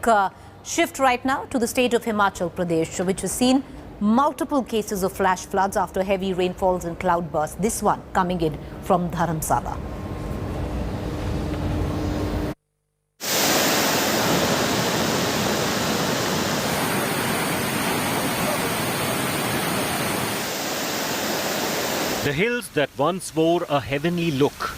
quick shift right now to the state of Himachal Pradesh, which has seen multiple cases of flash floods after heavy rainfalls and cloudbursts. This one coming in from Dharamsala. The hills that once wore a heavenly look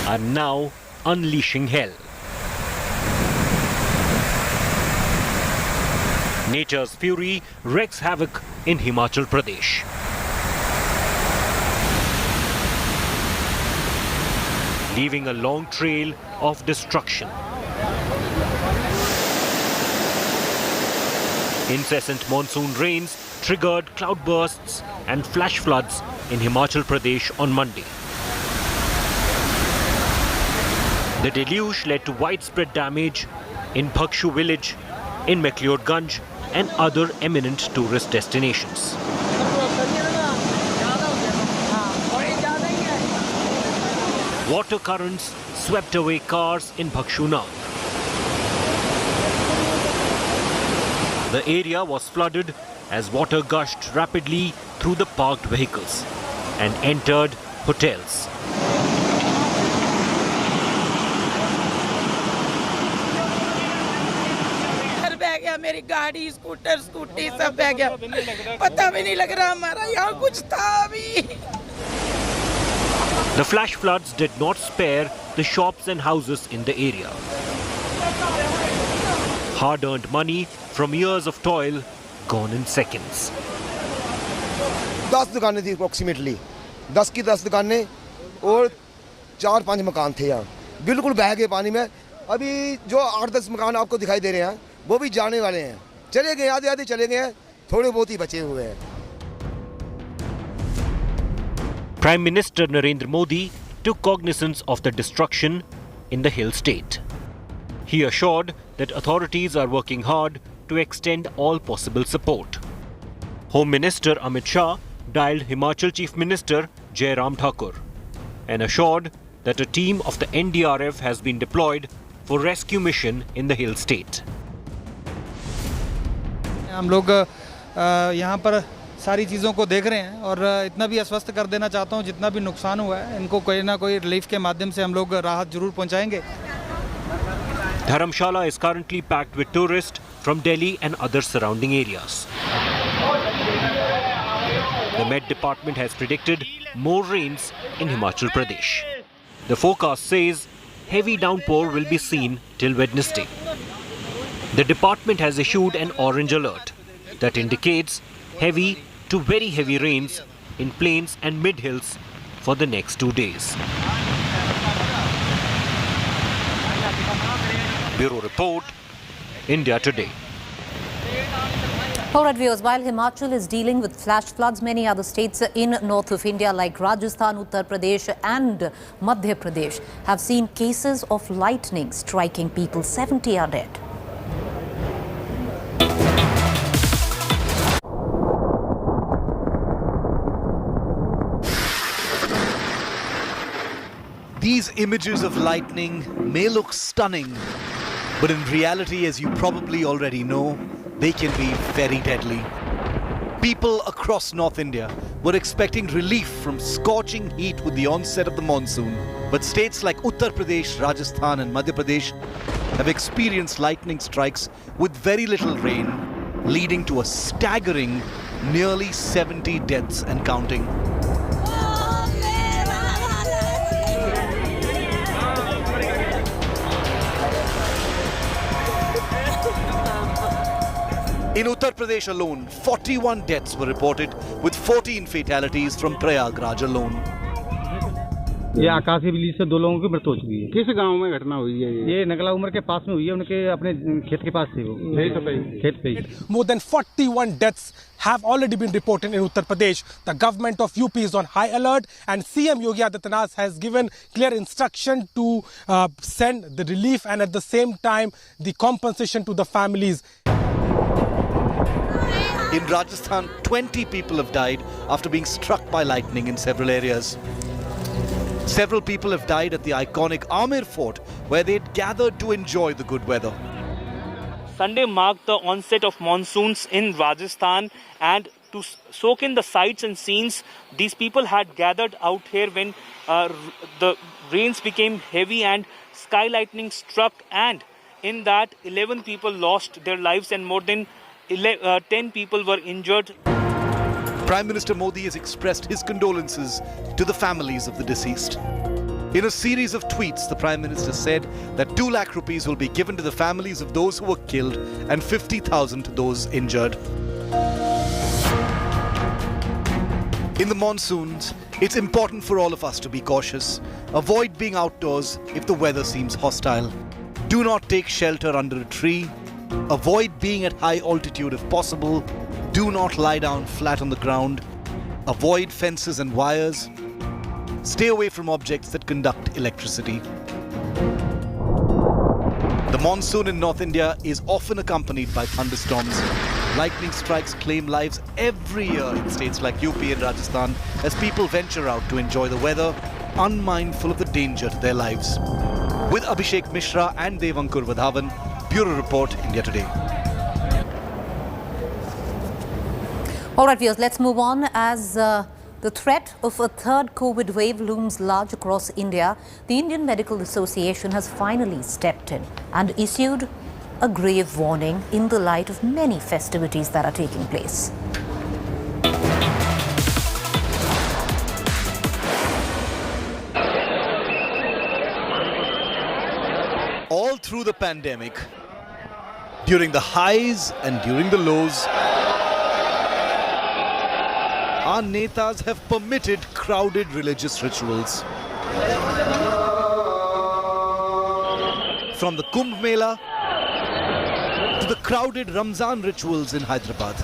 are now unleashing hell. Nature's fury wreaks havoc in Himachal Pradesh. Leaving a long trail of destruction. Incessant monsoon rains triggered cloudbursts and flash floods in Himachal Pradesh on Monday. The deluge led to widespread damage in Bhagshu village, in McLeodganj and other eminent tourist destinations. Water currents swept away cars in Bhagshu Nag. The area was flooded as water gushed rapidly through the parked vehicles and entered hotels. मेरी गाड़ी scooter scooty सब बह गया पता भी नहीं लग रहा हमारा यहाँ कुछ था अभी. The flash floods did not spare the shops and houses in the area. Hard-earned money from years of toil gone in seconds. 10 दुकानें थी approximately 10 की 10 दुकानें और 4-5 मकान थे यहाँ बिल्कुल बह गए पानी में. अभी जो 8-10 मकान आपको दिखाई दे रहे हैं वो भी जाने वाले हैं. चले गए आधे चले गए हैं थोड़े बहुत ही बचे हुए हैं. Prime Minister Narendra Modi took cognizance of the destruction in the hill state. He assured that authorities are working hard to extend all possible support. Home Minister Amit Shah dialed Himachal Chief Minister Jairam Thakur and assured that a team of the NDRF has been deployed for rescue mission in the hill state. हम लोग यहाँ पर सारी चीज़ों को देख रहे हैं और इतना भी आश्वस्त कर देना चाहता हूँ जितना भी नुकसान हुआ है इनको कोई ना कोई रिलीफ के माध्यम से हम लोग राहत जरूर पहुँचाएंगे. Dharamshala is currently packed with tourists from Delhi and other surrounding areas. The Met Department has predicted more rains in Himachal Pradesh. The forecast says heavy downpour will be seen till Wednesday. The department has issued an orange alert that indicates heavy to very heavy rains in plains and mid-hills for the next 2 days. Bureau Report, India Today. All right, viewers, while Himachal is dealing with flash floods, many other states in north of India like Rajasthan, Uttar Pradesh and Madhya Pradesh have seen cases of lightning striking people. 70 are dead. These images of lightning may look stunning, but in reality, as you probably already know, they can be very deadly. People across North India were expecting relief from scorching heat with the onset of the monsoon, but states like Uttar Pradesh, Rajasthan and Madhya Pradesh have experienced lightning strikes with very little rain, leading to a staggering nearly 70 deaths and counting. In Uttar Pradesh alone, 41 deaths were reported, with 14 fatalities from Prayagraj alone. ये आकाशीय बिजली से 2 लोगों की मृत्यु हो चुकी है. किस गांव में घटना हुई है? ये नगला उमर के पास में हुई है. उनके अपने खेत के पास थी वो. खेत पे. More than 41 deaths have already been reported in Uttar Pradesh. The government of UP is on high alert, and CM Yogi Adityanath has given clear instruction to send the relief and at the same time the compensation to the families. In Rajasthan, 20 people have died after being struck by lightning in several areas. Several people have died at the iconic Amer Fort, where they'd gathered to enjoy the good weather. Sunday marked the onset of monsoons in Rajasthan, and to soak in the sights and scenes, these people had gathered out here when the rains became heavy and sky lightning struck, and in that 11 people lost their lives and more than 10 people were injured. Prime Minister Modi has expressed his condolences to the families of the deceased. In a series of tweets, the Prime Minister said that 2 lakh rupees will be given to the families of those who were killed and 50,000 to those injured. In the monsoons, it's important for all of us to be cautious. Avoid being outdoors if the weather seems hostile. Do not take shelter under a tree. Avoid being at high altitude if possible. Do not lie down flat on the ground. Avoid fences and wires. Stay away from objects that conduct electricity. The monsoon in North India is often accompanied by thunderstorms. Lightning strikes claim lives every year in states like UP and Rajasthan as people venture out to enjoy the weather, unmindful of the danger to their lives. With Abhishek Mishra and Devankur Vadhavan, Bureau Report, India Today. All right, viewers, let's move on. As the threat of a third COVID wave looms large across India, the Indian Medical Association has finally stepped in and issued a grave warning in the light of many festivities that are taking place. All through the pandemic, during the highs and during the lows, our netas have permitted crowded religious rituals. From the Kumbh Mela to the crowded Ramzan rituals in Hyderabad.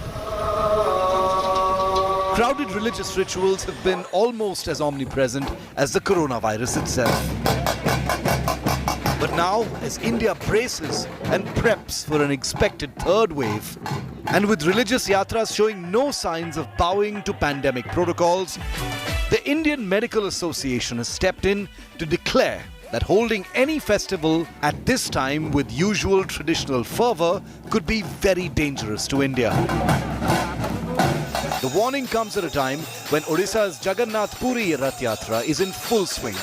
Crowded religious rituals have been almost as omnipresent as the coronavirus itself. But now, as India braces and preps for an expected third wave, and with religious yatras showing no signs of bowing to pandemic protocols, the Indian Medical Association has stepped in to declare that holding any festival at this time with usual traditional fervour could be very dangerous to India. The warning comes at a time when Odisha's Jagannath Puri Rath Yatra is in full swing,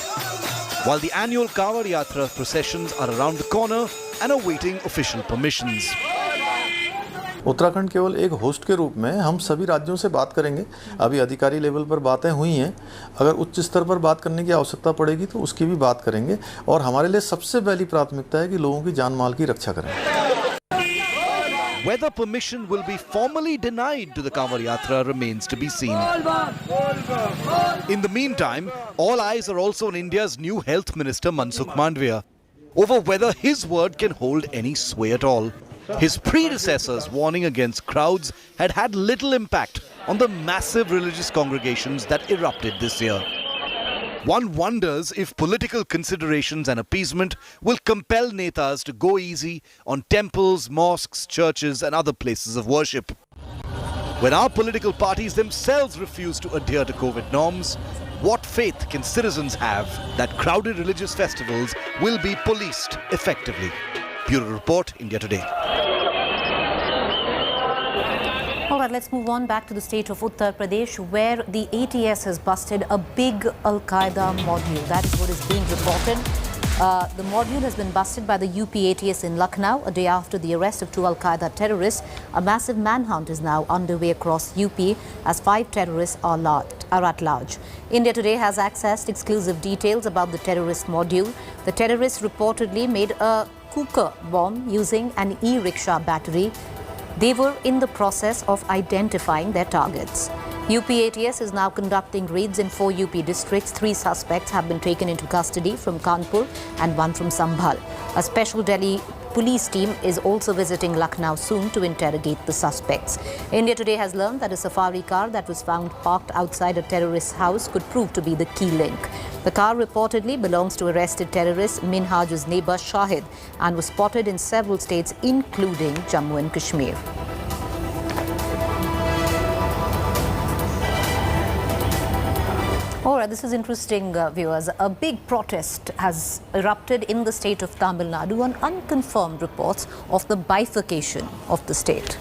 while the annual Kanwar Yatra processions are around the corner and awaiting official permissions. Uttarakhand केवल एक host के रूप में हम सभी राज्यों से बात करेंगे। अभी अधिकारी लेवल पर बातें हुई हैं, अगर उच्च स्तर पर बात करने की आवश्यकता पड़ेगी तो उसकी भी बात करेंगे और हमारे लिए सबसे पहली प्राथमिकता है कि लोगों की जान माल की रक्षा करें। Whether permission will be formally denied to the Kanwar Yatra remains to be seen. In the meantime, all eyes are also on India's new Health Minister Mansukh Mandavia over whether his word can hold any sway at all. His predecessors' warning against crowds had had little impact on the massive religious congregations that erupted this year. One wonders if political considerations and appeasement will compel netas to go easy on temples, mosques, churches and other places of worship. When our political parties themselves refuse to adhere to COVID norms, what faith can citizens have that crowded religious festivals will be policed effectively? Bureau Report, India Today. All right, let's move on back to the state of Uttar Pradesh, where the ATS has busted a big Al-Qaeda module. That is what is being reported. The module has been busted by the UP ATS in Lucknow a day after the arrest of 2 Al-Qaeda terrorists. A massive manhunt is now underway across UP as 5 terrorists are at large. India Today has accessed exclusive details about the terrorist module. The terrorists reportedly made a cooker bomb using an e-rickshaw battery. They were in the process of identifying their targets. UP ATS is now conducting raids in 4 UP districts. 3 suspects have been taken into custody from Kanpur and 1 from Sambhal. A special Delhi police team is also visiting Lucknow soon to interrogate the suspects. India Today has learned that a safari car that was found parked outside a terrorist's house could prove to be the key link. The car reportedly belongs to arrested terrorist Minhaj's neighbor Shahid and was spotted in several states including Jammu and Kashmir. All right, this is interesting, viewers. A big protest has erupted in the state of Tamil Nadu on unconfirmed reports of the bifurcation of the state.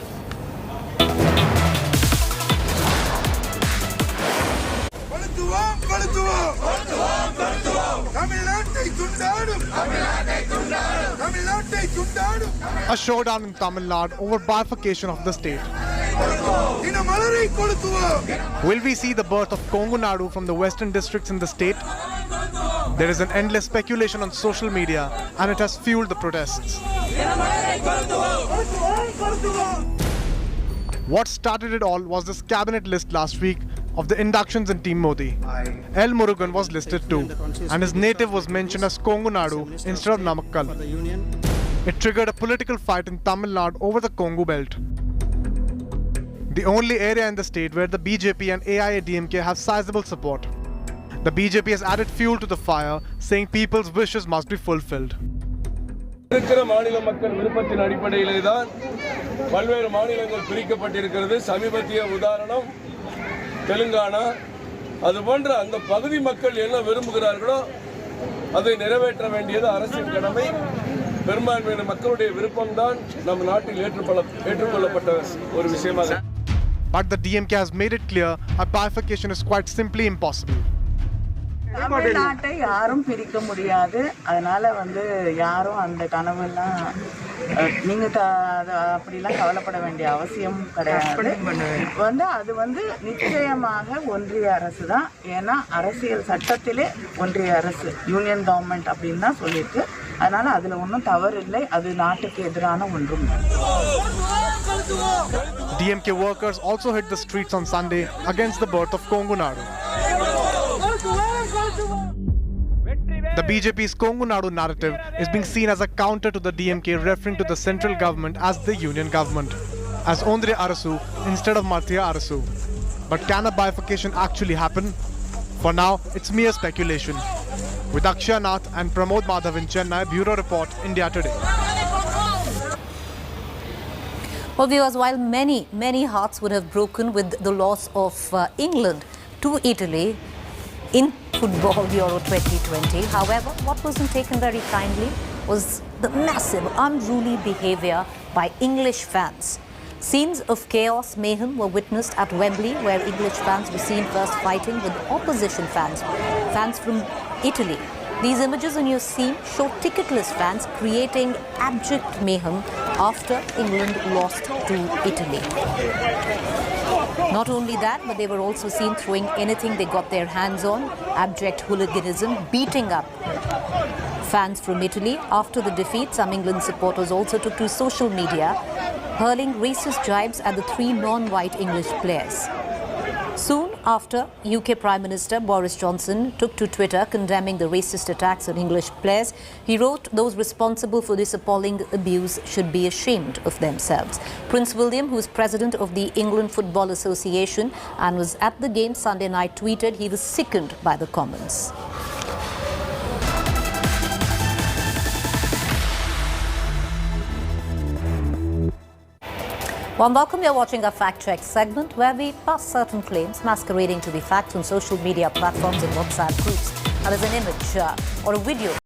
A showdown in Tamil Nadu over bifurcation of the state. Will we see the birth of Kongu Nadu from the western districts in the state? There is an endless speculation on social media and it has fueled the protests. What started it all was this cabinet list last week of the inductions in Team Modi. L. Murugan was listed too, and his native was mentioned as Kongu Nadu instead of Namakkal. It triggered a political fight in Tamil Nadu over the Kongu belt, the only area in the state where the BJP and AIADMK have sizable support. The BJP has added fuel to the fire, saying people's wishes must be fulfilled. இருக்கிற மாநில மக்கள் விருப்பத்தின் அடிப்படையிலே தான் பல்வேறு மாநிலங்கள் பிரிக்கப்பட்டிருக்கிறது. சமீபத்திய உதாரணம் தெலுங்கானா. அதுபோன்ற அந்த பகுதி மக்கள் என்ன விரும்புகிறார்களோ அதை நிறைவேற்ற வேண்டியது அரசின் கடமை. பெரும்பான்மையான மக்களுடைய விருப்பம்தான் நம் நாட்டில் ஏற்றுக்கொள்ளப்பட்ட ஒரு விஷயமாக. But the DMK has made it clear a bifurcation is quite simply impossible. தமிழ்நாட்டை யாரும் பிரிக்க முடியாது. அதனால யாரும் அந்த கனவெல்லாம் நீங்க அப்படிலாம் கவலைப்பட வேண்டிய அவசியம் கிடையாது. அது நிச்சயமாக ஒன்றிய அரசு தான். ஏன்னா அரசியல் சட்டத்திலே ஒன்றிய அரசு யூனியன் கவர்மெண்ட் அப்படின்னு தான் சொல்லியிருக்கு. அதனால அதுல ஒன்றும் தவறு இல்லை. அது நாட்டுக்கு எதிரான ஒன்றும். DMK workers also hit the streets on Sunday against the birth of Kongu Nadu. The BJP's Kongu Nadu narrative is being seen as a counter to the DMK referring to the central government as the union government, as Ondre Arasu instead of Marthia Arasu. But can a bifurcation actually happen? For now, it's mere speculation. With Akshay Nath and Pramod Madhav in Chennai, Bureau Report, India Today. Well, viewers, while many hearts would have broken with the loss of England to Italy in Football Euro 2020. However, what wasn't taken very kindly was the massive, unruly behaviour by English fans. Scenes of chaos, mayhem were witnessed at Wembley, where English fans were seen first fighting with opposition fans from Italy. These images on your screen show ticketless fans creating abject mayhem after England lost to Italy. Not only that, but they were also seen throwing anything they got their hands on, abject hooliganism, beating up fans from Italy. After the defeat, some England supporters also took to social media, hurling racist jibes at the three non-white English players. Soon after, UK Prime Minister Boris Johnson took to Twitter condemning the racist attacks on English players. He wrote, "Those responsible for this appalling abuse should be ashamed of themselves." Prince William, who is president of the England Football Association and was at the game Sunday night, tweeted he was sickened by the comments. Warm welcome, you're watching our Fact Check segment where we bust certain claims masquerading to be facts on social media platforms and WhatsApp groups. Now there's an image or a video